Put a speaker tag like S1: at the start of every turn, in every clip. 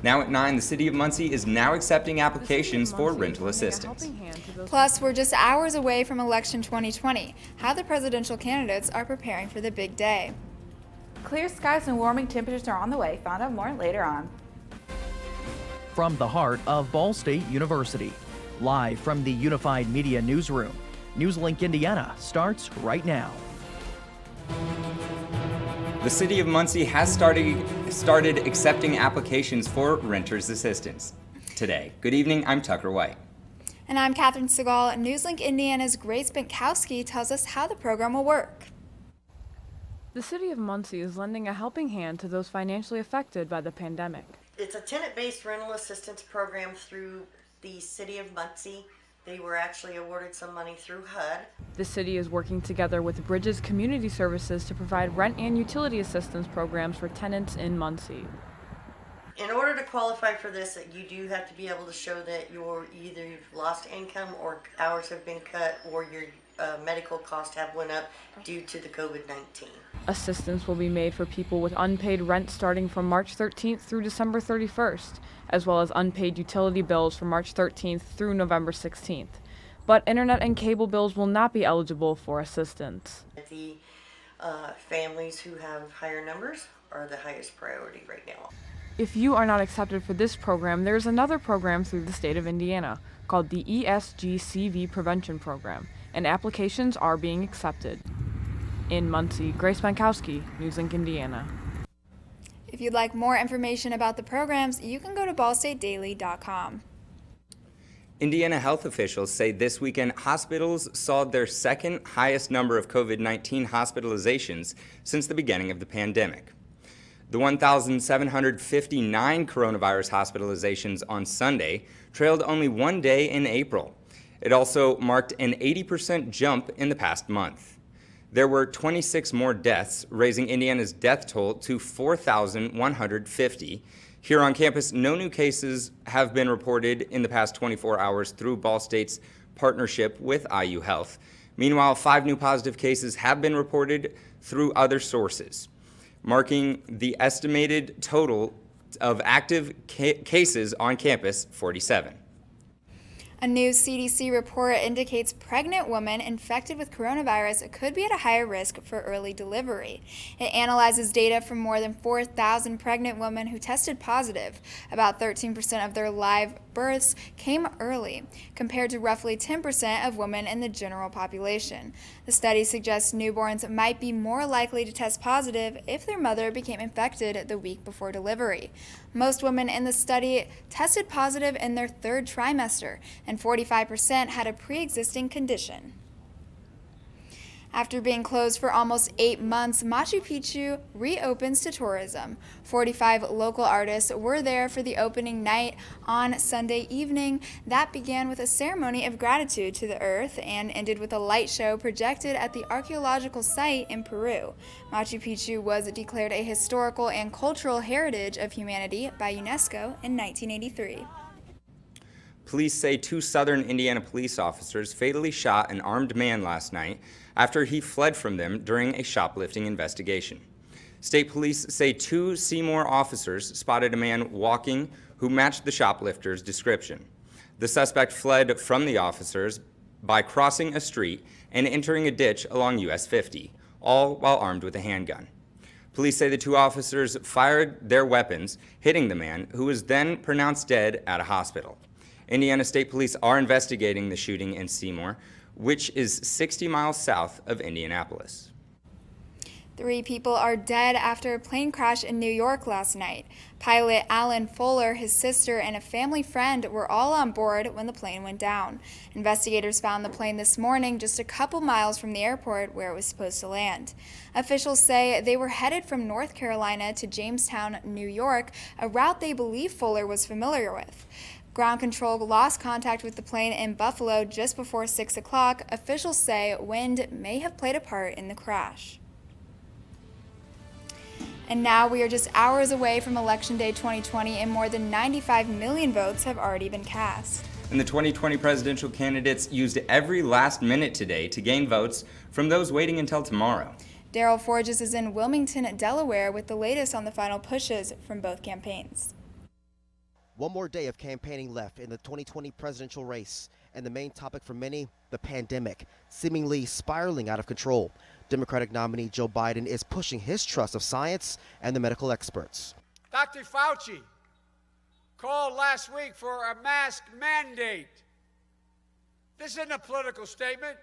S1: Now at 9, the City of Muncie is now accepting applications for rental assistance.
S2: Plus, we're just hours away from election 2020, how the presidential candidates are preparing for the big day.
S3: Clear skies and warming temperatures are on the way. Find out more later on.
S4: From the heart of Ball State University, live from the Unified Media Newsroom, NewsLink Indiana starts right now.
S1: The City of Muncie has started accepting applications for renters assistance today. Good evening, I'm Tucker White.
S2: And I'm Catherine Segal. NewsLink Indiana's Grace Binkowski tells us how the program will work.
S5: The City of Muncie is lending a helping hand to those financially affected by the pandemic.
S6: It's a tenant-based rental assistance program through the City of Muncie. They were actually awarded some money through HUD.
S5: The city is working together with Bridges Community Services to provide rent and utility assistance programs for tenants in Muncie.
S6: In order to qualify for this, you do have to be able to show that you've lost income or hours have been cut or your medical costs have went up due to the COVID-19.
S5: Assistance will be made for people with unpaid rent starting from March 13th through December 31st, as well as unpaid utility bills from March 13th through November 16th. But internet and cable bills will not be eligible for assistance.
S6: The families who have higher numbers are the highest priority right now.
S5: If you are not accepted for this program, there is another program through the state of Indiana called the ESGCV Prevention Program, and applications are being accepted. In Muncie, Grace Binkowski, NewsLink Indiana.
S2: If you'd like more information about the programs, you can go to ballstatedaily.com.
S1: Indiana health officials say this weekend hospitals saw their second highest number of COVID-19 hospitalizations since the beginning of the pandemic. The 1,759 coronavirus hospitalizations on Sunday trailed only one day in April. It also marked an 80% jump in the past month. There were 26 more deaths, raising Indiana's death toll to 4,150. Here on campus, no new cases have been reported in the past 24 hours through Ball State's partnership with IU Health. Meanwhile, 5 new positive cases have been reported through other sources, marking the estimated total of active cases on campus, 47.
S2: A new CDC report indicates pregnant women infected with coronavirus could be at a higher risk for early delivery. It analyzes data from more than 4,000 pregnant women who tested positive. About 13% of their live births came early, compared to roughly 10% of women in the general population. The study suggests newborns might be more likely to test positive if their mother became infected the week before delivery. Most women in the study tested positive in their 3rd trimester, and 45% had a pre-existing condition. After being closed for almost 8 months, Machu Picchu reopens to tourism. 45 local artists were there for the opening night on Sunday evening. That began with a ceremony of gratitude to the earth and ended with a light show projected at the archaeological site in Peru. Machu Picchu was declared a historical and cultural heritage of humanity by UNESCO in 1983.
S1: Police say 2 southern Indiana police officers fatally shot an armed man last night after he fled from them during a shoplifting investigation. State police say 2 Seymour officers spotted a man walking who matched the shoplifter's description. The suspect fled from the officers by crossing a street and entering a ditch along US 50, all while armed with a handgun. Police say the 2 officers fired their weapons, hitting the man, who was then pronounced dead at a hospital. Indiana State Police are investigating the shooting in Seymour, which is 60 miles south of Indianapolis.
S2: 3 people are dead after a plane crash in New York last night. Pilot Alan Fuller, his sister, and a family friend were all on board when the plane went down. Investigators found the plane this morning just a couple miles from the airport where it was supposed to land. Officials say they were headed from North Carolina to Jamestown, New York, a route they believe Fuller was familiar with. Ground control lost contact with the plane in Buffalo just before 6 o'clock. Officials say wind may have played a part in the crash. And now we are just hours away from Election Day 2020, and more than 95 million votes have already been cast.
S1: And the 2020 presidential candidates used every last minute today to gain votes from those waiting until tomorrow.
S2: Daryl Forges is in Wilmington, Delaware, with the latest on the final pushes from both campaigns.
S7: One more day of campaigning left in the 2020 presidential race, and the main topic for many, the pandemic, seemingly spiraling out of control. Democratic nominee Joe Biden is pushing his trust of science and the medical experts.
S8: Dr. Fauci called last week for a mask mandate. This isn't a political statement.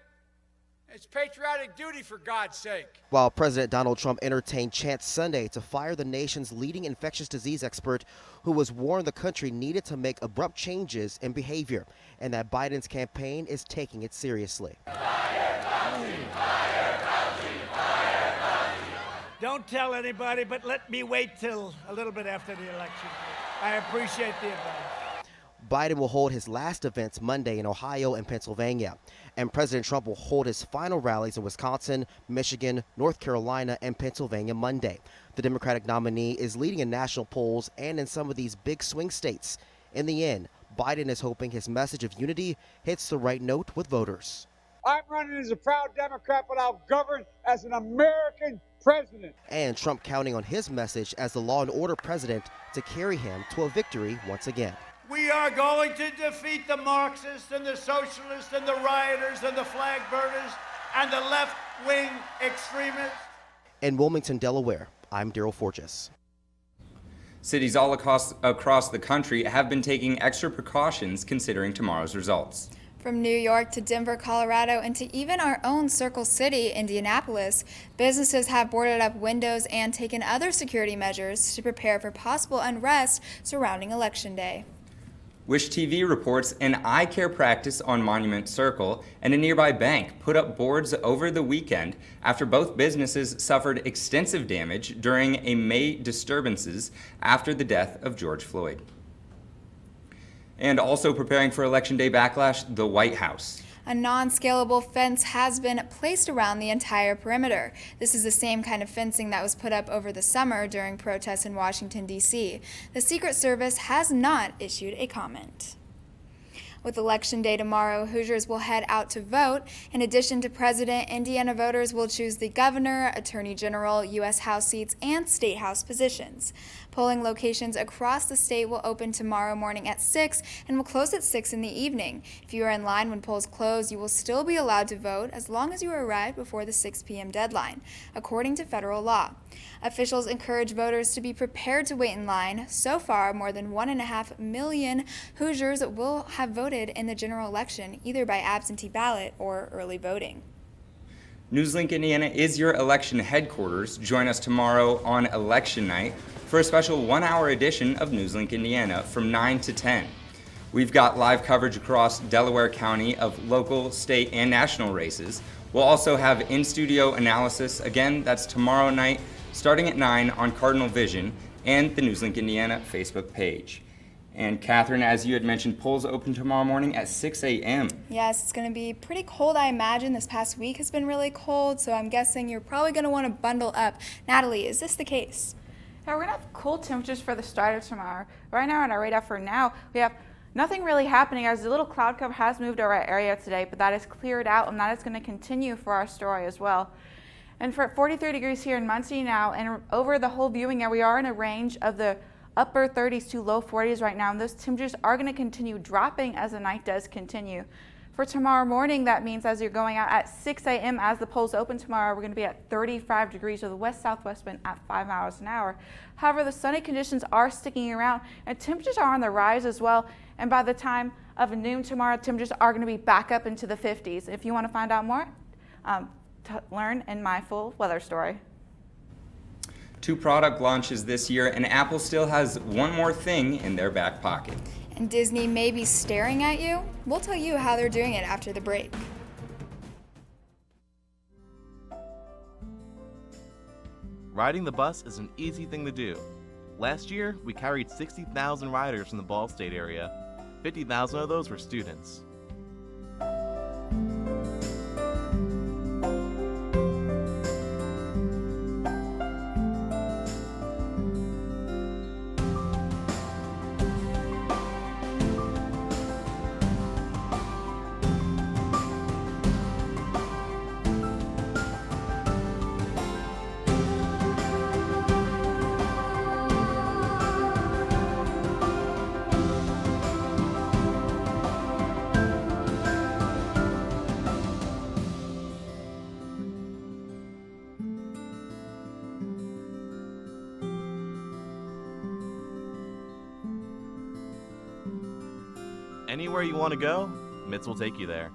S8: It's patriotic duty, for God's sake.
S7: While President Donald Trump entertained chants Sunday to fire the nation's leading infectious disease expert, who was warned the country needed to make abrupt changes in behavior, and that Biden's campaign is taking it seriously.
S8: Fire Fauci, fire Fauci, fire Fauci. Don't tell anybody, but let me wait till a little bit after the election. I appreciate the advice.
S7: Biden will hold his last events Monday in Ohio and Pennsylvania, and President Trump will hold his final rallies in Wisconsin, Michigan, North Carolina, and Pennsylvania Monday. The Democratic nominee is leading in national polls and in some of these big swing states. In the end, Biden is hoping his message of unity hits the right note with voters.
S8: I'm running as a proud Democrat, but I'll govern as an American president.
S7: And Trump counting on his message as the law and order president to carry him to a victory once again.
S8: We are going to defeat the Marxists and the socialists and the rioters and the flag burners and the left-wing extremists.
S7: In Wilmington, Delaware, I'm Daryl Forges.
S1: Cities all across the country have been taking extra precautions considering tomorrow's results.
S2: From New York to Denver, Colorado, and to even our own Circle City, Indianapolis, businesses have boarded up windows and taken other security measures to prepare for possible unrest surrounding Election Day.
S1: Wish TV reports an eye care practice on Monument Circle and a nearby bank put up boards over the weekend after both businesses suffered extensive damage during a May disturbances after the death of George Floyd. And also preparing for Election Day backlash, the White House.
S2: A non-scalable fence has been placed around the entire perimeter. This is the same kind of fencing that was put up over the summer during protests in Washington, D.C. The Secret Service has not issued a comment. With Election Day tomorrow, Hoosiers will head out to vote. In addition to President, Indiana voters will choose the governor, attorney general, U.S. House seats, and state house positions. Polling locations across the state will open tomorrow morning at 6 and will close at 6 in the evening. If you are in line when polls close, you will still be allowed to vote as long as you arrive before the 6 p.m. deadline, according to federal law. Officials encourage voters to be prepared to wait in line. So far, more than 1.5 million Hoosiers will have voted in the general election, either by absentee ballot or early voting.
S1: NewsLink Indiana is your election headquarters. Join us tomorrow on election night for a special 1-hour edition of NewsLink Indiana from 9 to 10. We've got live coverage across Delaware County of local, state, and national races. We'll also have in-studio analysis. Again, that's tomorrow night, starting at 9 on Cardinal Vision and the NewsLink Indiana Facebook page. And Catherine, as you had mentioned, polls open tomorrow morning at 6 a.m.
S2: Yes, it's going to be pretty cold, I imagine. This past week has been really cold, so I'm guessing you're probably going to want to bundle up. Natalie, is this the case?
S3: Yeah, we're going to have cool temperatures for the start of tomorrow. Right now on our radar for now, we have nothing really happening as the little cloud cover has moved over our area today, but that is cleared out and that is going to continue for our story as well. And for 43 degrees here in Muncie now, and over the whole viewing area, we are in a range of the upper 30s to low 40s right now, and those temperatures are going to continue dropping as the night does continue. For tomorrow morning, that means as you're going out at 6 a.m. as the polls open tomorrow, we're going to be at 35 degrees with a west-southwest wind at 5 miles an hour. However, the sunny conditions are sticking around, and temperatures are on the rise as well, and by the time of noon tomorrow, temperatures are going to be back up into the 50s. If you want to find out more, learn in my full weather story.
S1: 2 product launches this year, and Apple still has one more thing in their back pocket.
S2: And Disney may be staring at you? We'll tell you how they're doing it after the break.
S9: Riding the bus is an easy thing to do. Last year, we carried 60,000 riders from the Ball State area. 50,000 of those were students. Anywhere you want to go, Mitts will take you there.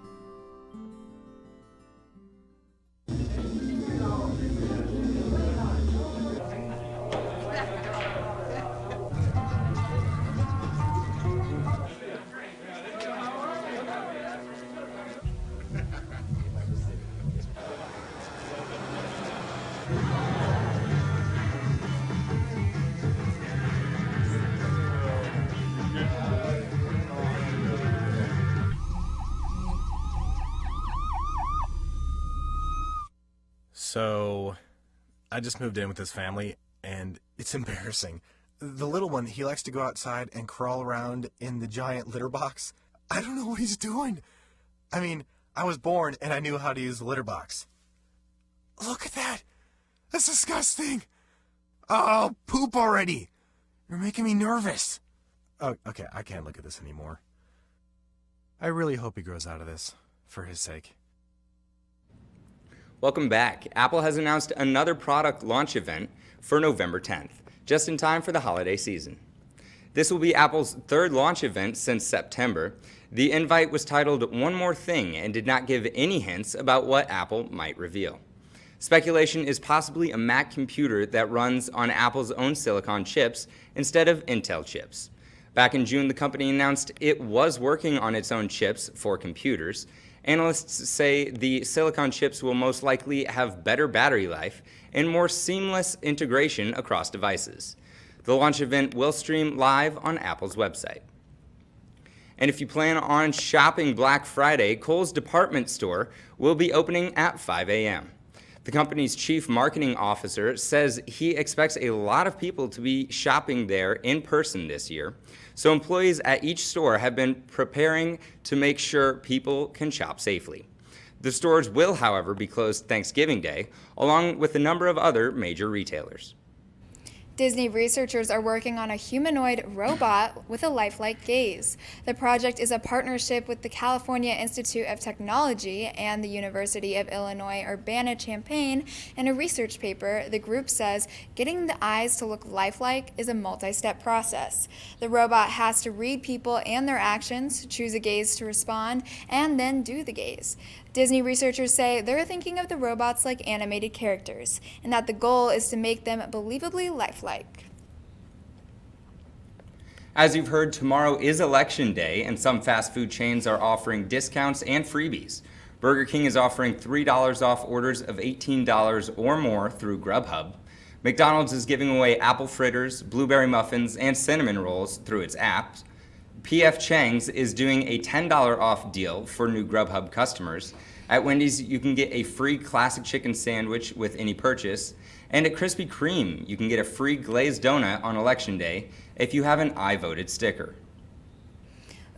S10: So, I just moved in with his family, and it's embarrassing. The little one, he likes to go outside and crawl around in the giant litter box. I don't know what he's doing. I mean, I was born and I knew how to use the litter box. Look at that! That's disgusting! Oh, poop already! You're making me nervous. Oh, okay, I can't look at this anymore. I really hope he grows out of this, for his sake.
S1: Welcome back. Apple has announced another product launch event for November 10th, just in time for the holiday season. This will be Apple's third launch event since September. The invite was titled One More Thing and did not give any hints about what Apple might reveal. Speculation is possibly a Mac computer that runs on Apple's own silicon chips instead of Intel chips. Back in June, the company announced it was working on its own chips for computers. Analysts say the silicon chips will most likely have better battery life and more seamless integration across devices. The launch event will stream live on Apple's website. And if you plan on shopping Black Friday, Kohl's department store will be opening at 5 a.m. The company's chief marketing officer says he expects a lot of people to be shopping there in person this year. So employees at each store have been preparing to make sure people can shop safely. The stores will, however, be closed Thanksgiving Day, along with a number of other major retailers.
S2: Disney researchers are working on a humanoid robot with a lifelike gaze. The project is a partnership with the California Institute of Technology and the University of Illinois Urbana-Champaign. In a research paper, the group says getting the eyes to look lifelike is a multi-step process. The robot has to read people and their actions, choose a gaze to respond, and then do the gaze. Disney researchers say they're thinking of the robots like animated characters, and that the goal is to make them believably lifelike.
S1: As you've heard, tomorrow is Election Day, and some fast food chains are offering discounts and freebies. Burger King is offering $3 off orders of $18 or more through Grubhub. McDonald's is giving away apple fritters, blueberry muffins, and cinnamon rolls through its app. P.F. Chang's is doing a $10 off deal for new Grubhub customers. At Wendy's, you can get a free classic chicken sandwich with any purchase. And at Krispy Kreme, you can get a free glazed donut on Election Day if you have an I voted sticker.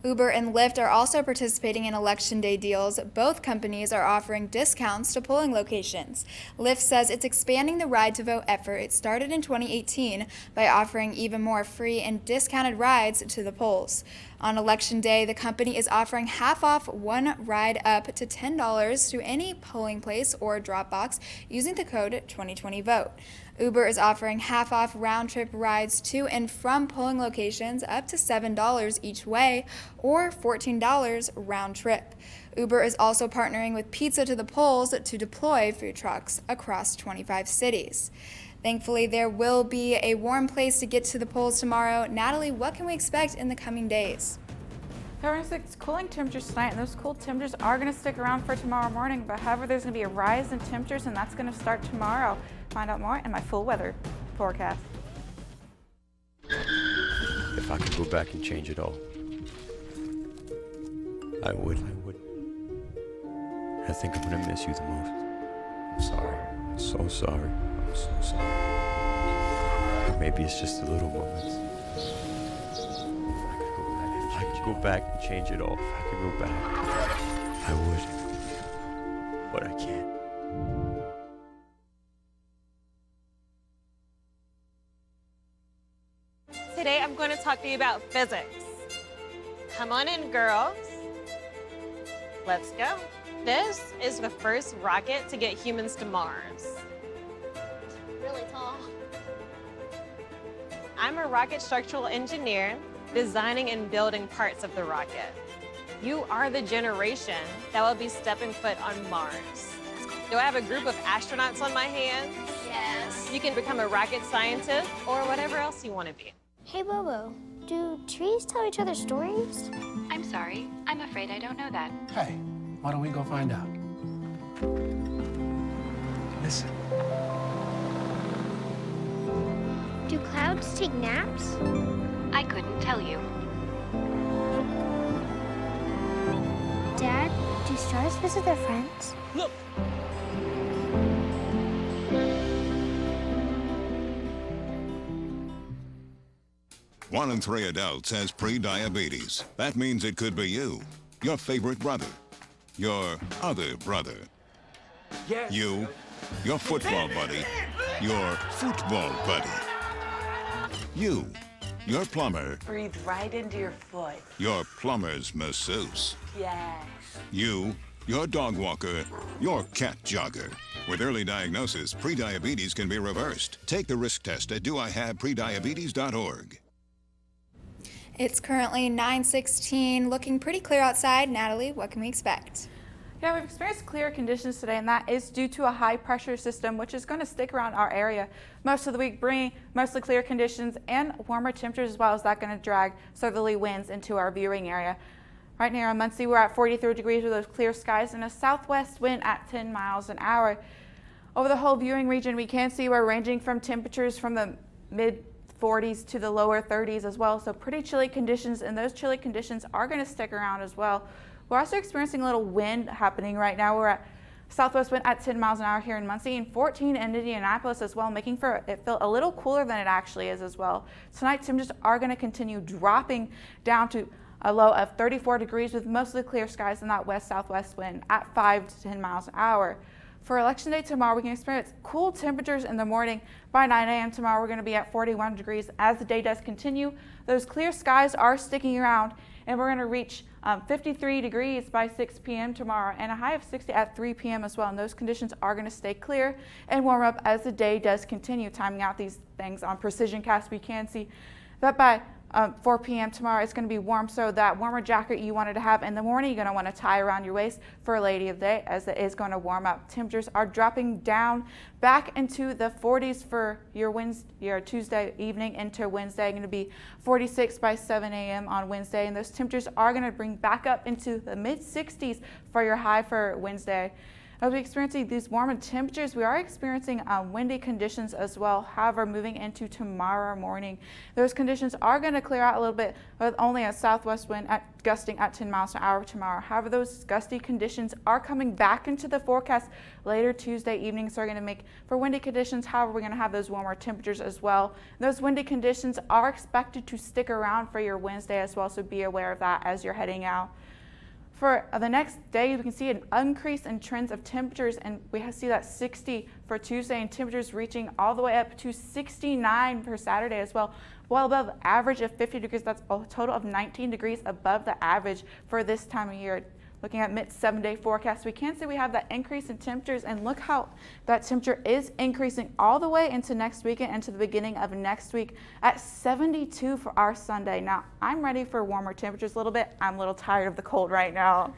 S2: Uber and Lyft are also participating in Election Day deals. Both companies are offering discounts to polling locations. Lyft says it's expanding the Ride to Vote effort it started in 2018 by offering even more free and discounted rides to the polls. On Election Day, the company is offering half off one ride up to $10 to any polling place or drop box using the code 2020VOTE. Uber is offering half off round-trip rides to and from polling locations up to $7 each way or $14 round-trip. Uber is also partnering with Pizza to the Polls to deploy food trucks across 25 cities. Thankfully, there will be a warm place to get to the polls tomorrow. Natalie, what can we expect in the coming days?
S3: We're going to see cooling temperatures tonight, and those cool temperatures are going to stick around for tomorrow morning. But however, there's going to be a rise in temperatures, and that's going to start tomorrow. Find out more in my full weather forecast.
S11: If I could go back and change it all, I would. I think I'm going to miss you the most. I'm sorry. I'm so sorry. I'm so sorry. Maybe it's just the little moments. If I could go back and change it all. If I could go back, I would. But I can't.
S12: Today I'm going to talk to you about physics. Come on in, girls. Let's go. This is the first rocket to get humans to Mars. Really tall. I'm a rocket structural engineer, designing and building parts of the rocket. You are the generation that will be stepping foot on Mars. Do I have a group of astronauts on my hands? Yes. You can become a rocket scientist or whatever else you want to be.
S13: Hey, Bobo, do trees tell each other stories?
S14: I'm sorry. I'm afraid I don't know that.
S15: Hey, why don't we go find out? Listen.
S13: Do clouds take naps?
S14: I couldn't tell you.
S13: Dad, do stars visit their friends?
S15: Look!
S16: One in 3 adults has pre-diabetes. That means it could be you, your favorite brother, your other brother, you, your football buddy, your football buddy, you, your plumber,
S17: Breathe right into your foot.
S16: your plumber's masseuse,
S17: Yes.
S16: you, your dog walker, your cat jogger. With early diagnosis, pre-diabetes can be reversed. Take the risk test at doihaveprediabetes.org.
S2: It's currently 9:16, looking pretty clear outside. Natalie, what can we expect?
S3: Yeah, we've experienced clear conditions today, and that is due to a high pressure system, which is going to stick around our area most of the week, bringing mostly clear conditions and warmer temperatures, as well as that going to drag southerly winds into our viewing area. Right near Muncie, we're at 43 degrees with those clear skies and a southwest wind at 10 miles an hour. Over the whole viewing region, we can see we're ranging from temperatures from the mid 40s to the lower 30s as well, so pretty chilly conditions, and those chilly conditions are going to stick around as well. We're also experiencing a little wind happening right now. We're at southwest wind at 10 miles an hour here in Muncie and 14 in Indianapolis as well, making for it feel a little cooler than it actually is as well. Tonight, temperatures are going to continue dropping down to a low of 34 degrees with mostly clear skies and that west-southwest wind at 5 to 10 miles an hour. For Election Day tomorrow, we can experience cool temperatures in the morning. By 9 a.m. tomorrow, we're going to be at 41 degrees. As the day does continue, those clear skies are sticking around, and we're going to reach 53 degrees by 6 p.m. tomorrow, and a high of 60 at 3 p.m. as well. And those conditions are going to stay clear and warm up as the day does continue. Timing out these things on Precision Cast, we can see that by 4 p.m. tomorrow, it's going to be warm, so that warmer jacket you wanted to have in the morning, you're going to want to tie around your waist for a lady of the day, as it is going to warm up. Temperatures are dropping down back into the 40s for your Tuesday evening into Wednesday. Going to be 46 by 7 a.m. on Wednesday, and those temperatures are going to bring back up into the mid 60s for your high for Wednesday. As we're experiencing these warmer temperatures, we are experiencing windy conditions as well. However, moving into tomorrow morning, those conditions are going to clear out a little bit with only a southwest wind gusting at 10 miles an hour tomorrow. However, those gusty conditions are coming back into the forecast later Tuesday evening, so we're going to make for windy conditions. However, we're going to have those warmer temperatures as well. Those windy conditions are expected to stick around for your Wednesday as well, so be aware of that as you're heading out. For the next day, we can see an increase in trends of temperatures, and we see that 60 for Tuesday, and temperatures reaching all the way up to 69 for Saturday as well, well above average of 50 degrees. That's a total of 19 degrees above the average for this time of year. Looking at mid 7-day forecast, we can see we have that increase in temperatures, and look how that temperature is increasing all the way into next weekend, into the beginning of next week at 72 for our Sunday. Now, I'm ready for warmer temperatures a little bit. I'm a little tired of the cold right now.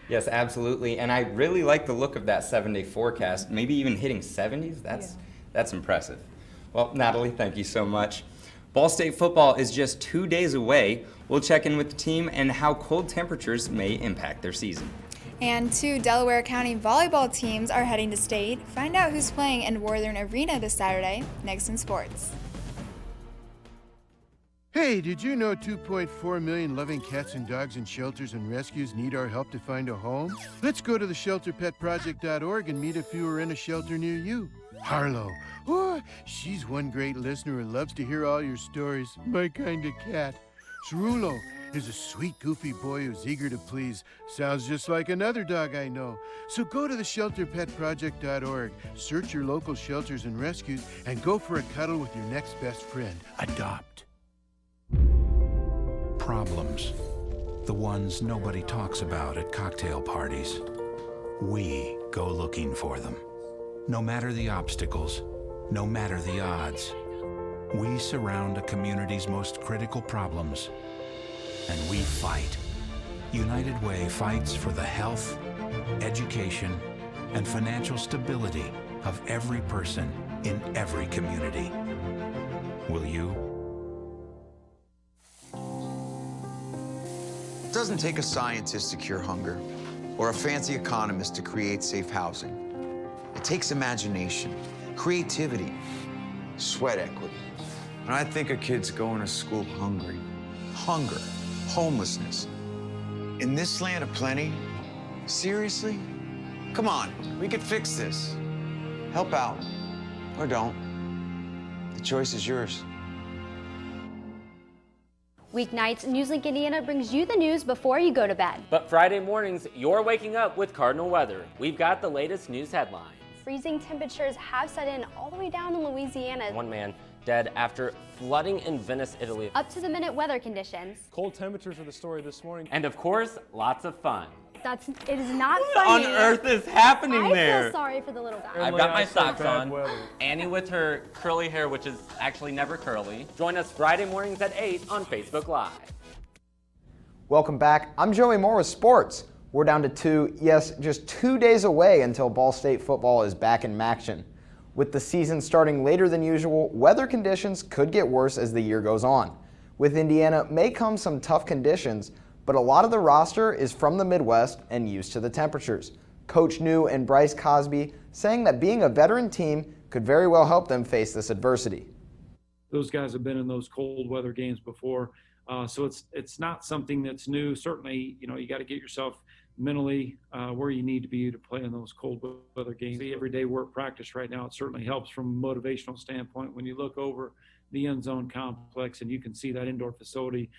S1: Yes, absolutely. And I really like the look of that 7-day forecast, maybe even hitting 70s. That's impressive. Well, Natalie, thank you so much. Ball State football is just 2 days away. We'll check in with the team and how cold temperatures may impact their season.
S2: And 2 Delaware County volleyball teams are heading to state. Find out who's playing in Worthern Arena this Saturday, next in sports.
S18: Hey, did you know 2.4 million loving cats and dogs in shelters and rescues need our help to find a home? Let's go to theshelterpetproject.org and meet if you are in a shelter near you. Harlow, oh, she's one great listener and loves to hear all your stories. My kind of cat. Cerulo is a sweet, goofy boy who's eager to please. Sounds just like another dog I know. So go to theshelterpetproject.org, search your local shelters and rescues, and go for a cuddle with your next best friend. Adopt.
S19: Problems. The ones nobody talks about at cocktail parties. We go looking for them. No matter the obstacles, no matter the odds, we surround a community's most critical problems, and we fight United Way fights for the health, education, and financial stability of every person in every community. Will you?
S20: It doesn't take a scientist to cure hunger or a fancy economist to create safe housing. It takes imagination, creativity, sweat equity. And I think of kids going to school hungry. Hunger, homelessness. In this land of plenty, seriously? Come on, we could fix this. Help out, or don't. The choice is yours.
S21: Weeknights, NewsLink Indiana brings you the news before you go to bed.
S22: But Friday mornings, you're waking up with Cardinal weather. We've got the latest news headlines.
S21: Freezing temperatures have set in all the way down in Louisiana.
S22: One man dead after flooding in Venice, Italy.
S21: Up to the minute weather conditions.
S23: Cold temperatures are the story this morning.
S22: And of course, lots of fun.
S21: It is not funny.
S22: What on earth is happening there?
S21: I feel sorry for the little guy.
S22: I've got my socks on. Annie with her curly hair, which is actually never curly. Join us Friday mornings at 8 on Facebook Live.
S24: Welcome back. I'm Joey Moore with sports. We're down to just 2 days away until Ball State football is back in action. With the season starting later than usual, weather conditions could get worse as the year goes on. With Indiana may come some tough conditions, but a lot of the roster is from the Midwest and used to the temperatures. Coach New and Bryce Cosby saying that being a veteran team could very well help them face this adversity.
S25: Those guys have been in those cold weather games before, so it's not something that's new. Certainly, you got to get yourself mentally where you need to be to play in those cold weather games. The everyday work practice right now, it certainly helps from a motivational standpoint. When you look over the end zone complex and you can see that indoor facility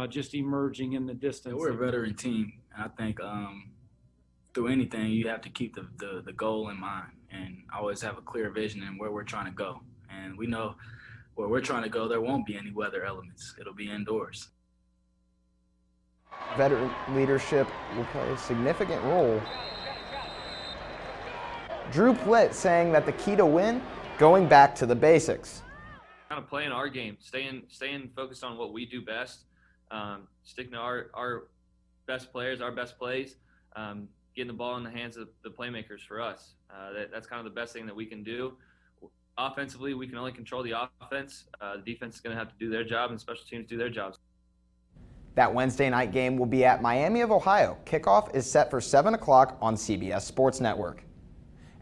S25: just emerging in the distance.
S26: We're a veteran team. I think through anything, you have to keep the goal in mind and always have a clear vision in where we're trying to go. And we know where we're trying to go, there won't be any weather elements. It'll be indoors.
S24: Veteran leadership will play a significant role. Drew Plitt saying that the key to win, going back to the basics.
S27: Kind of playing our game, staying focused on what we do best, sticking to our best players, our best plays, getting the ball in the hands of the playmakers for us. That's kind of the best thing that we can do. Offensively, we can only control the offense. The defense is going to have to do their job, and special teams do their jobs.
S24: That Wednesday night game will be at Miami of Ohio. Kickoff is set for 7 o'clock on CBS Sports Network.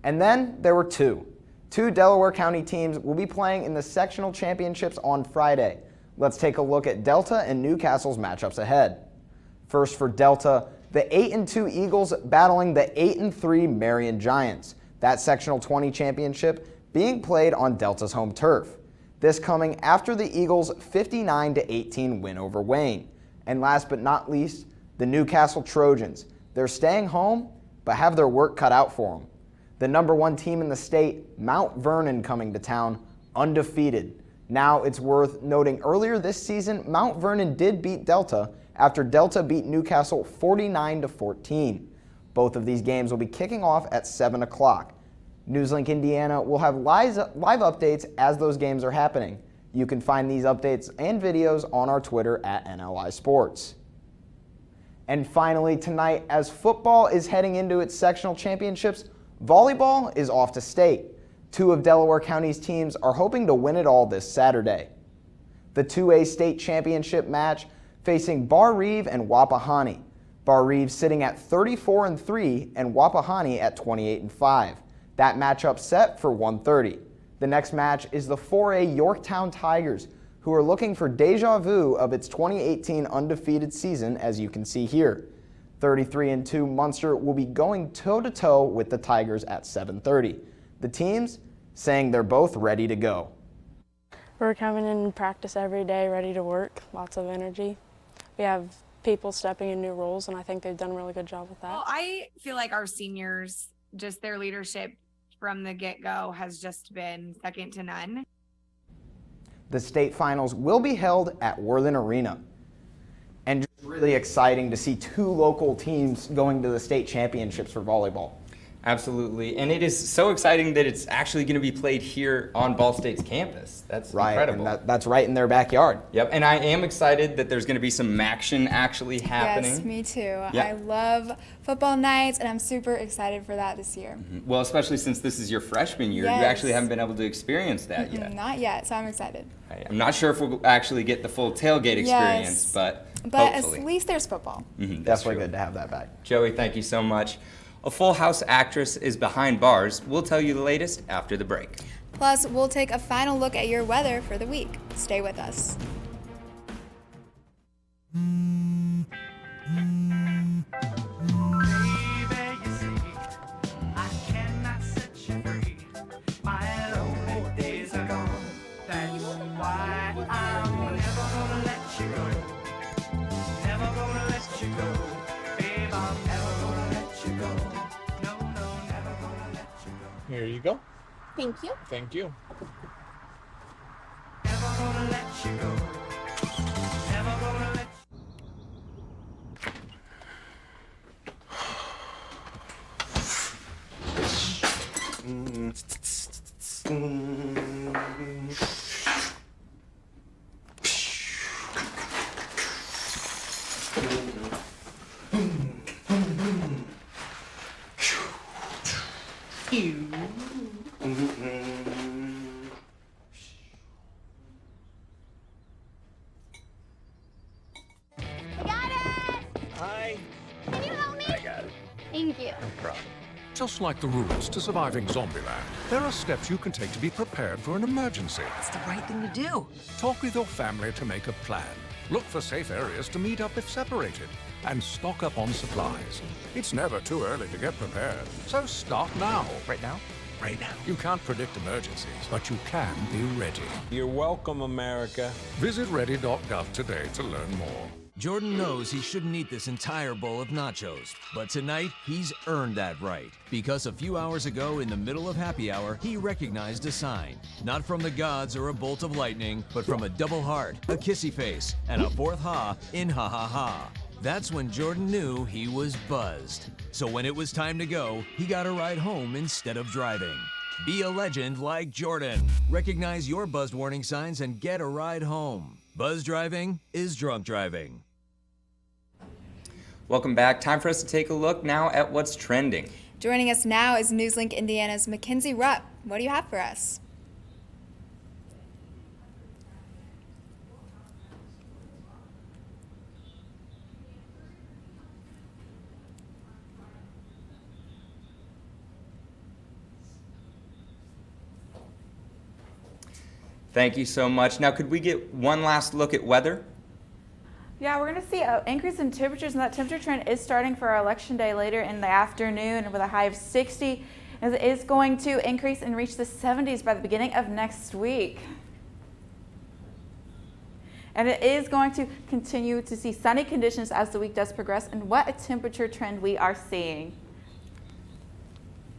S24: And then there were two. Two Delaware County teams will be playing in the sectional championships on Friday. Let's take a look at Delta and Newcastle's matchups ahead. First for Delta, the 8-2 Eagles battling the 8-3 Marion Giants. That sectional 20 championship being played on Delta's home turf. This coming after the Eagles' 59-18 win over Wayne. And last but not least, the Newcastle Trojans. They're staying home, but have their work cut out for them. The #1 team in the state, Mount Vernon, coming to town, undefeated. Now it's worth noting earlier this season, Mount Vernon did beat Delta after Delta beat Newcastle 49-14. Both of these games will be kicking off at 7 o'clock. NewsLink Indiana will have live updates as those games are happening. You can find these updates and videos on our Twitter at NLI Sports. And finally tonight, as football is heading into its sectional championships, volleyball is off to state. Two of Delaware County's teams are hoping to win it all this Saturday. The 2A state championship match facing Bar Reeve and Wapahani. Bar Reeve sitting at 34-3 and Wapahani at 28-5. That matchup set for 1:30. The next match is the 4A Yorktown Tigers, who are looking for deja vu of its 2018 undefeated season, as you can see here. 33-2 Munster will be going toe-to-toe with the Tigers at 7:30. The teams saying they're both ready to go.
S28: We're coming in practice every day, ready to work, lots of energy. We have people stepping in new roles, and I think they've done a really good job with that.
S29: Well, I feel like our seniors, just their leadership from the get-go has just been second to none.
S24: The state finals will be held at Worthen Arena. And just really exciting to see two local teams going to the state championships for volleyball.
S1: Absolutely. And it is so exciting that it's actually going to be played here on Ball State's campus. That's incredible.
S24: And that's right in their backyard.
S1: Yep, and I am excited that there's going to be some action actually happening.
S2: Yes, me too.
S1: Yeah.
S2: I love football nights, and I'm super excited for that this year.
S1: Well, especially since this is your freshman year,
S2: Yes.
S1: you actually haven't been able to experience that yet.
S2: Not yet, so I'm excited.
S1: Right. I'm not sure if we'll actually get the full tailgate experience,
S2: Yes.
S1: but
S2: At least there's football.
S24: Definitely good to have that back.
S1: Joey, thank you so much. A Full House actress is behind bars. We'll tell you the latest after the break.
S2: Plus, we'll take a final look at your weather for the week. Stay with us.
S4: Here you go.
S5: Thank you.
S4: Thank you.
S5: Thank you.
S6: Just like the rules to surviving Zombieland, there are steps you can take to be prepared for an emergency.
S7: It's the right thing to do.
S6: Talk with your family to make a plan. Look for safe areas to meet up if separated. And stock up on supplies. It's never too early to get prepared. So start now.
S7: Right now?
S6: Right now. You can't predict emergencies, but you can be ready.
S15: You're welcome, America.
S6: Visit ready.gov today to learn more.
S8: Jordan knows he shouldn't eat this entire bowl of nachos, but tonight he's earned that right. Because a few hours ago, in the middle of happy hour, he recognized a sign. Not from the gods or a bolt of lightning, but from a double heart, a kissy face, and a fourth ha in ha ha ha. That's when Jordan knew he was buzzed. So when it was time to go, he got a ride home instead of driving. Be a legend like Jordan. Recognize your buzzed warning signs and get a ride home. Buzz driving is drunk driving.
S1: Welcome back. Time for us to take a look now at what's trending.
S2: Joining us now is NewsLink Indiana's Mackenzie Rupp. What do you have for us?
S1: Thank you so much. Now, could we get one last look at weather?
S3: Yeah, we're going to see an increase in temperatures, and that temperature trend is starting for our election day later in the afternoon with a high of 60. And it is going to increase and reach the 70s by the beginning of next week. And it is going to continue to see sunny conditions as the week does progress. And what a temperature trend we are seeing.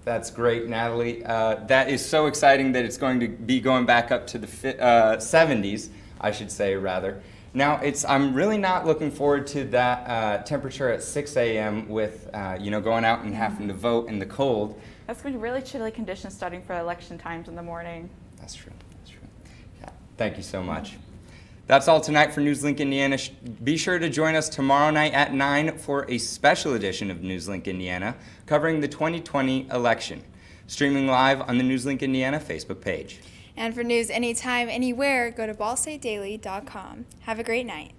S1: That's great, Natalie. That is so exciting that it's going to be going back up to the 70s, I should say, rather. Now, I'm really not looking forward to that temperature at 6 a.m. with, going out and having to vote in the cold.
S3: That's going to be really chilly conditions starting for election times in the morning.
S1: That's true. That's true. Yeah. Thank you so much. That's all tonight for NewsLink Indiana. Be sure to join us tomorrow night at 9 for a special edition of NewsLink Indiana covering the 2020 election, streaming live on the NewsLink Indiana Facebook page.
S2: And for news anytime, anywhere, go to ballstatedaily.com. Have a great night.